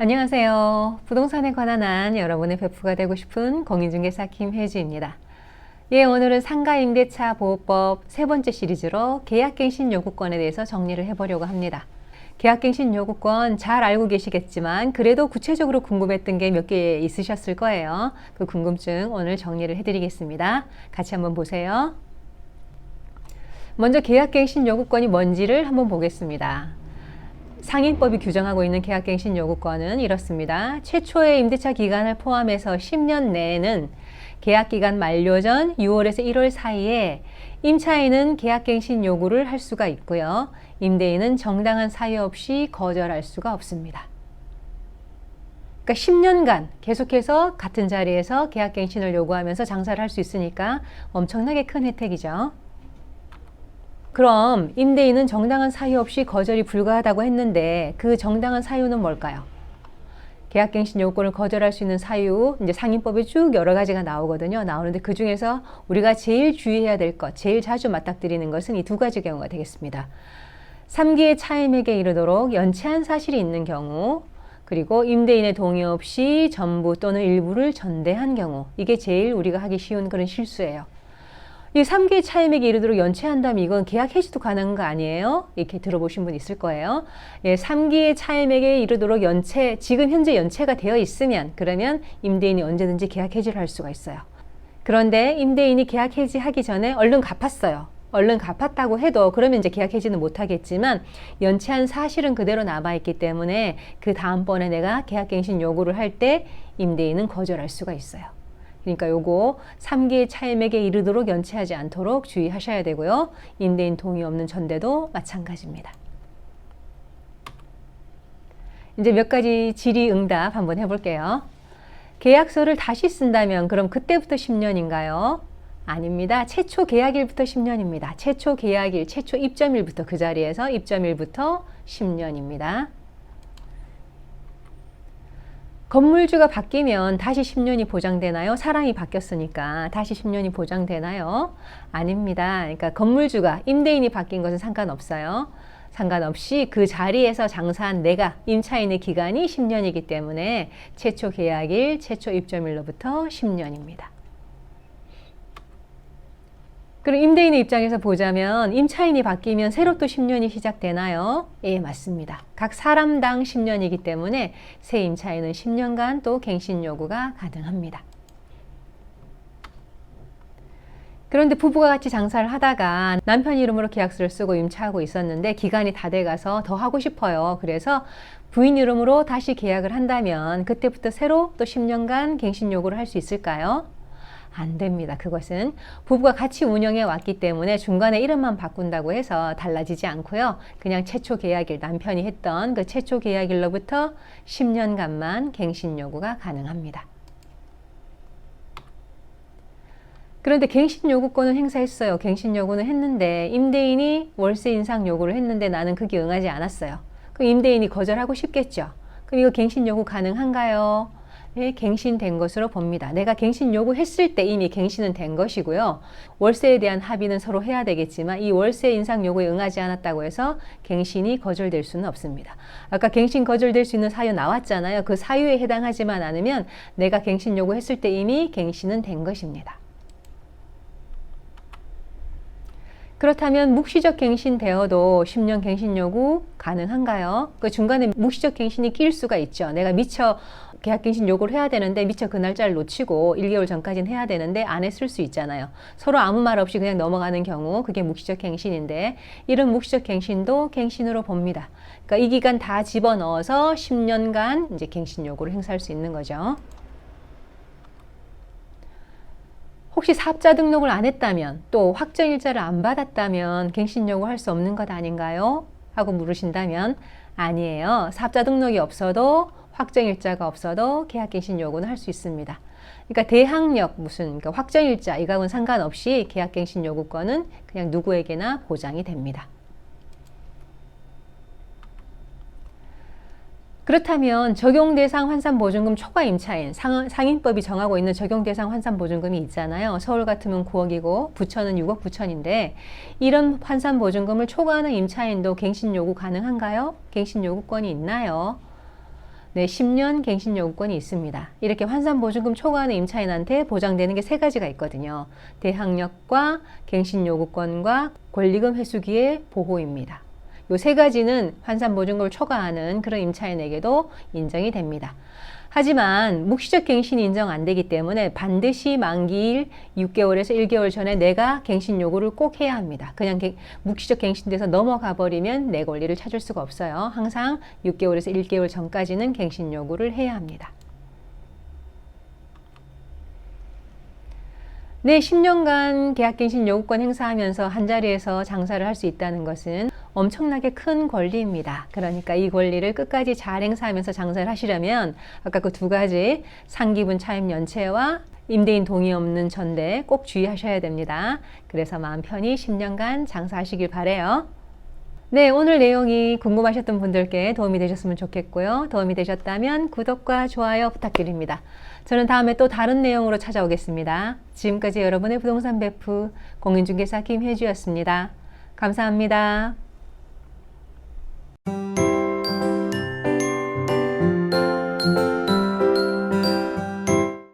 안녕하세요. 부동산에 관한 한 여러분의 베프가 되고 싶은 공인중개사 김혜주입니다. 오늘은 상가임대차 보호법 세 번째 시리즈로 계약갱신 요구권에 대해서 정리를 해보려고 합니다. 계약갱신 요구권 잘 알고 계시겠지만 그래도 구체적으로 궁금했던 게 몇 개 있으셨을 거예요. 그 궁금증 오늘 정리를 해드리겠습니다. 같이 한번 보세요. 먼저 계약갱신 요구권이 뭔지를 한번 보겠습니다. 상인법이 규정하고 있는 계약갱신 요구권은 이렇습니다. 최초의 임대차 기간을 포함해서 10년 내에는 계약기간 만료 전 6월에서 1월 사이에 임차인은 계약갱신 요구를 할 수가 있고요. 임대인은 정당한 사유 없이 거절할 수가 없습니다. 그러니까 10년간 계속해서 같은 자리에서 계약갱신을 요구하면서 장사를 할 수 있으니까 엄청나게 큰 혜택이죠. 그럼 임대인은 정당한 사유 없이 거절이 불가하다고 했는데 그 정당한 사유는 뭘까요? 계약갱신 요구권을 거절할 수 있는 사유, 이제 상인법에 쭉 여러 가지가 나오는데 그 중에서 우리가 제일 주의해야 될 것, 제일 자주 맞닥뜨리는 것은 이 두 가지 경우가 되겠습니다. 3기의 차임액에 이르도록 연체한 사실이 있는 경우, 그리고 임대인의 동의 없이 전부 또는 일부를 전대한 경우, 이게 제일 우리가 하기 쉬운 그런 실수예요. 이 3기의 차임액에 이르도록 연체한다면 이건 계약 해지도 가능한 거 아니에요? 이렇게 들어보신 분 있을 거예요. 3기의 차임액에 이르도록 지금 현재 연체가 되어 있으면 그러면 임대인이 언제든지 계약 해지를 할 수가 있어요. 그런데 임대인이 계약 해지하기 전에 얼른 갚았어요. 얼른 갚았다고 해도 그러면 이제 계약 해지는 못 하겠지만 연체한 사실은 그대로 남아있기 때문에 그 다음번에 내가 계약갱신 요구를 할 때 임대인은 거절할 수가 있어요. 그러니까 요거 3기의 차임액에 이르도록 연체하지 않도록 주의하셔야 되고요. 임대인 동의 없는 전대도 마찬가지입니다. 이제 몇 가지 질의응답 한번 해볼게요. 계약서를 다시 쓴다면 그럼 그때부터 10년인가요? 아닙니다. 최초 계약일부터 10년입니다. 최초 계약일, 최초 입점일부터 그 자리에서 입점일부터 10년입니다. 건물주가 바뀌면 다시 10년이 보장되나요? 사람이 바뀌었으니까 다시 10년이 보장되나요? 아닙니다. 그러니까 건물주가 임대인이 바뀐 것은 상관없어요. 상관없이 그 자리에서 장사한 내가 임차인의 기간이 10년이기 때문에 최초 계약일, 최초 입점일로부터 10년입니다. 그럼 임대인의 입장에서 보자면 임차인이 바뀌면 새로 또 10년이 시작되나요? 예, 맞습니다. 각 사람당 10년이기 때문에 새 임차인은 10년간 또 갱신 요구가 가능합니다. 그런데 부부가 같이 장사를 하다가 남편 이름으로 계약서를 쓰고 임차하고 있었는데 기간이 다 돼가서 더 하고 싶어요. 그래서 부인 이름으로 다시 계약을 한다면 그때부터 새로 또 10년간 갱신 요구를 할 수 있을까요? 안 됩니다. 그것은 부부가 같이 운영해 왔기 때문에 중간에 이름만 바꾼다고 해서 달라지지 않고요. 그냥 최초 계약일, 남편이 했던 그 최초 계약일로부터 10년간만 갱신 요구가 가능합니다. 그런데 갱신 요구권은 행사했어요. 갱신 요구는 했는데 임대인이 월세 인상 요구를 했는데 나는 그게 응하지 않았어요. 그럼 임대인이 거절하고 싶겠죠. 그럼 이거 갱신 요구 가능한가요? 네, 갱신된 것으로 봅니다. 내가 갱신 요구했을 때 이미 갱신은 된 것이고요. 월세에 대한 합의는 서로 해야 되겠지만 이 월세 인상 요구에 응하지 않았다고 해서 갱신이 거절될 수는 없습니다. 아까 갱신 거절될 수 있는 사유 나왔잖아요. 그 사유에 해당하지만 않으면 내가 갱신 요구했을 때 이미 갱신은 된 것입니다. 그렇다면 묵시적 갱신 되어도 10년 갱신 요구 가능한가요? 그 중간에 묵시적 갱신이 낄 수가 있죠. 내가 미처 계약갱신 요구를 해야 되는데 미처 그 날짜를 놓치고 1개월 전까지는 해야 되는데 안 했을 수 있잖아요. 서로 아무 말 없이 그냥 넘어가는 경우 그게 묵시적 갱신인데 이런 묵시적 갱신도 갱신으로 봅니다. 그러니까 이 기간 다 집어넣어서 10년간 이제 갱신 요구를 행사할 수 있는 거죠. 혹시 사업자 등록을 안 했다면 또 확정일자를 안 받았다면 갱신 요구할 수 없는 것 아닌가요? 하고 물으신다면 아니에요. 사업자 등록이 없어도 확정일자가 없어도 계약갱신 요구는 할 수 있습니다. 그러니까 대항력 그러니까 확정일자 이거하고는 상관없이 계약갱신 요구권은 그냥 누구에게나 보장이 됩니다. 그렇다면 적용대상 환산보증금 초과 임차인, 상인법이 정하고 있는 적용대상 환산보증금이 있잖아요. 서울 같으면 9억이고 부천은 6억 9천인데 이런 환산보증금을 초과하는 임차인도 갱신 요구 가능한가요? 갱신 요구권이 있나요? 네, 10년 갱신 요구권이 있습니다. 이렇게 환산보증금 초과하는 임차인한테 보장되는 게 세 가지가 있거든요. 대항력과 갱신 요구권과 권리금 회수기의 보호입니다. 이 세 가지는 환산보증금을 초과하는 그런 임차인에게도 인정이 됩니다. 하지만 묵시적 갱신이 인정 안 되기 때문에 반드시 만기일 6개월에서 1개월 전에 내가 갱신 요구를 꼭 해야 합니다. 그냥 묵시적 갱신돼서 넘어가 버리면 내 권리를 찾을 수가 없어요. 항상 6개월에서 1개월 전까지는 갱신 요구를 해야 합니다. 네, 10년간 계약갱신 요구권 행사하면서 한자리에서 장사를 할 수 있다는 것은 엄청나게 큰 권리입니다. 그러니까 이 권리를 끝까지 잘 행사하면서 장사를 하시려면 아까 그 두 가지 상기분 차임 연체와 임대인 동의 없는 전대 꼭 주의하셔야 됩니다. 그래서 마음 편히 10년간 장사하시길 바라요. 네, 오늘 내용이 궁금하셨던 분들께 도움이 되셨으면 좋겠고요. 도움이 되셨다면 구독과 좋아요 부탁드립니다. 저는 다음에 또 다른 내용으로 찾아오겠습니다. 지금까지 여러분의 부동산 베프 공인중개사 김혜주였습니다. 감사합니다.